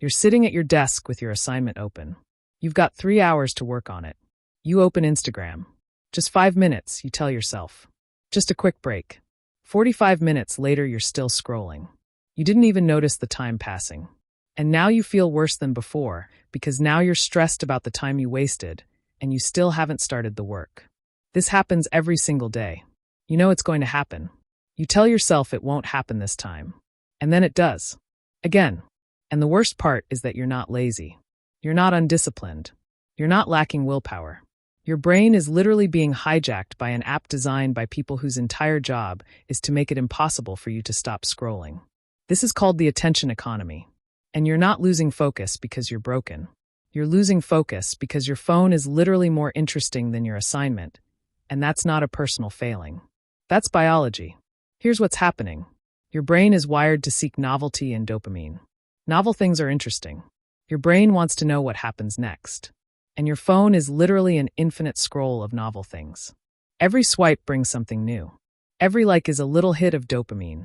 You're sitting at your desk with your assignment open. You've got 3 hours to work on it. You open Instagram. Just 5 minutes, you tell yourself. Just a quick break. 45 minutes later, you're still scrolling. You didn't even notice the time passing. And now you feel worse than before because now you're stressed about the time you wasted and you still haven't started the work. This happens every single day. You know it's going to happen. You tell yourself it won't happen this time. And then it does. Again. And the worst part is that you're not lazy. You're not undisciplined. You're not lacking willpower. Your brain is literally being hijacked by an app designed by people whose entire job is to make it impossible for you to stop scrolling. This is called the attention economy. And you're not losing focus because you're broken. You're losing focus because your phone is literally more interesting than your assignment. And that's not a personal failing. That's biology. Here's what's happening. Your brain is wired to seek novelty and dopamine. Novel things are interesting. Your brain wants to know what happens next. And your phone is literally an infinite scroll of novel things. Every swipe brings something new. Every like is a little hit of dopamine.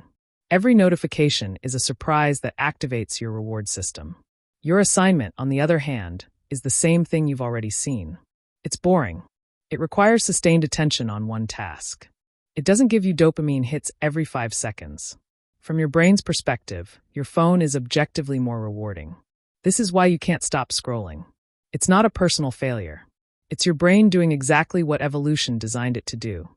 Every notification is a surprise that activates your reward system. Your assignment, on the other hand, is the same thing you've already seen. It's boring. It requires sustained attention on one task. It doesn't give you dopamine hits every 5 seconds. From your brain's perspective, your phone is objectively more rewarding. This is why you can't stop scrolling. It's not a personal failure. It's your brain doing exactly what evolution designed it to do: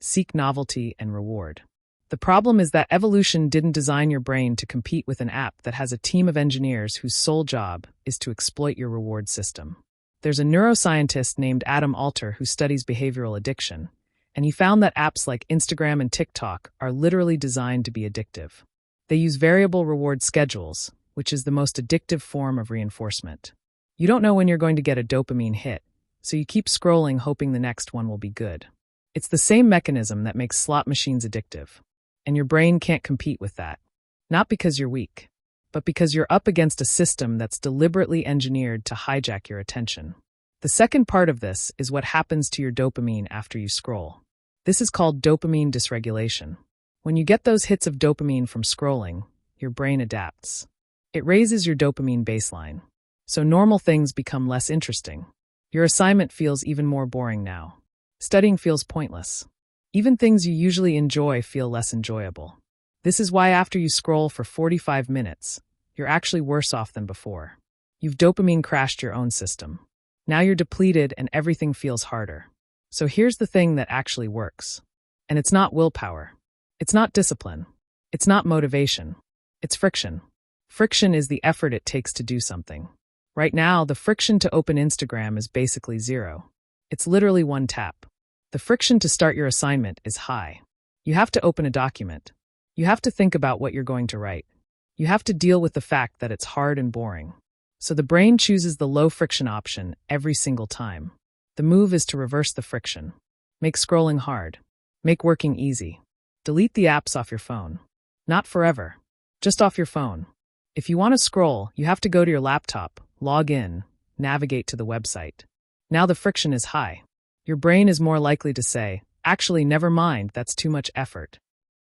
seek novelty and reward. The problem is that evolution didn't design your brain to compete with an app that has a team of engineers whose sole job is to exploit your reward system. There's a neuroscientist named Adam Alter who studies behavioral addiction, and he found that apps like Instagram and TikTok are literally designed to be addictive. They use variable reward schedules, which is the most addictive form of reinforcement. You don't know when you're going to get a dopamine hit, so you keep scrolling hoping the next one will be good. It's the same mechanism that makes slot machines addictive, and your brain can't compete with that. Not because you're weak, but because you're up against a system that's deliberately engineered to hijack your attention. The second part of this is what happens to your dopamine after you scroll. This is called dopamine dysregulation. When you get those hits of dopamine from scrolling, your brain adapts. It raises your dopamine baseline. So normal things become less interesting. Your assignment feels even more boring now. Studying feels pointless. Even things you usually enjoy feel less enjoyable. This is why after you scroll for 45 minutes, you're actually worse off than before. You've dopamine crashed your own system. Now you're depleted and everything feels harder. So here's the thing that actually works. And it's not willpower. It's not discipline. It's not motivation. It's friction. Friction is the effort it takes to do something. Right now, the friction to open Instagram is basically 0. It's literally one tap. The friction to start your assignment is high. You have to open a document. You have to think about what you're going to write. You have to deal with the fact that it's hard and boring. So the brain chooses the low friction option every single time. The move is to reverse the friction. Make scrolling hard. Make working easy. Delete the apps off your phone. Not forever. Just off your phone. If you want to scroll, you have to go to your laptop, log in, navigate to the website. Now the friction is high. Your brain is more likely to say, actually, never mind, that's too much effort.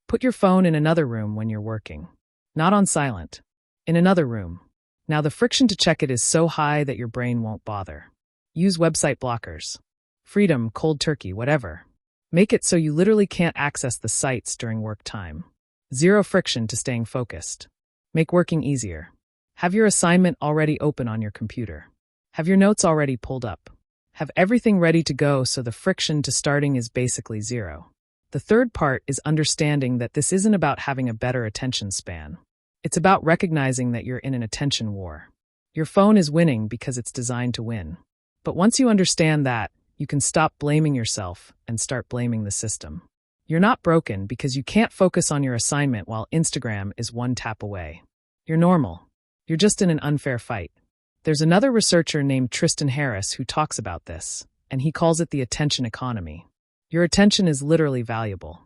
Put your phone in another room when you're working. Not on silent. In another room. Now the friction to check it is so high that your brain won't bother. Use website blockers. Freedom, cold turkey, whatever. Make it so you literally can't access the sites during work time. 0 friction to staying focused. Make working easier. Have your assignment already open on your computer. Have your notes already pulled up. Have everything ready to go so the friction to starting is basically 0. The third part is understanding that this isn't about having a better attention span. It's about recognizing that you're in an attention war. Your phone is winning because it's designed to win. But once you understand that, you can stop blaming yourself and start blaming the system. You're not broken because you can't focus on your assignment while Instagram is one tap away. You're normal. You're just in an unfair fight. There's another researcher named Tristan Harris who talks about this, and he calls it the attention economy. Your attention is literally valuable.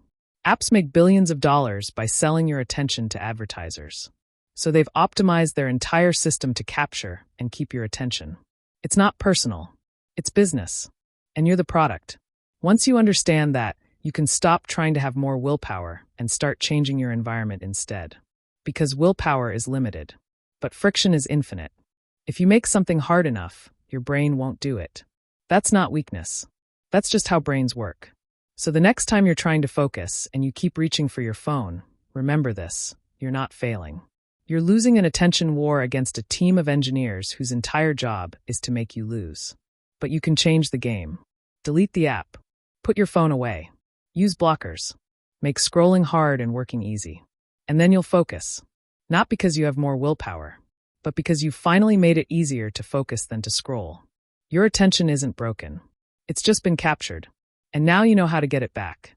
Apps make billions of dollars by selling your attention to advertisers. So they've optimized their entire system to capture and keep your attention. It's not personal. It's business. And you're the product. Once you understand that, you can stop trying to have more willpower and start changing your environment instead. Because willpower is limited. but friction is infinite. If you make something hard enough, your brain won't do it. That's not weakness. That's just how brains work. So the next time you're trying to focus and you keep reaching for your phone, remember this: you're not failing. You're losing an attention war against a team of engineers whose entire job is to make you lose. But you can change the game. Delete the app. Put your phone away. Use blockers. Make scrolling hard and working easy. And then you'll focus. Not because you have more willpower, but because you finally made it easier to focus than to scroll. Your attention isn't broken. It's just been captured. And now you know how to get it back.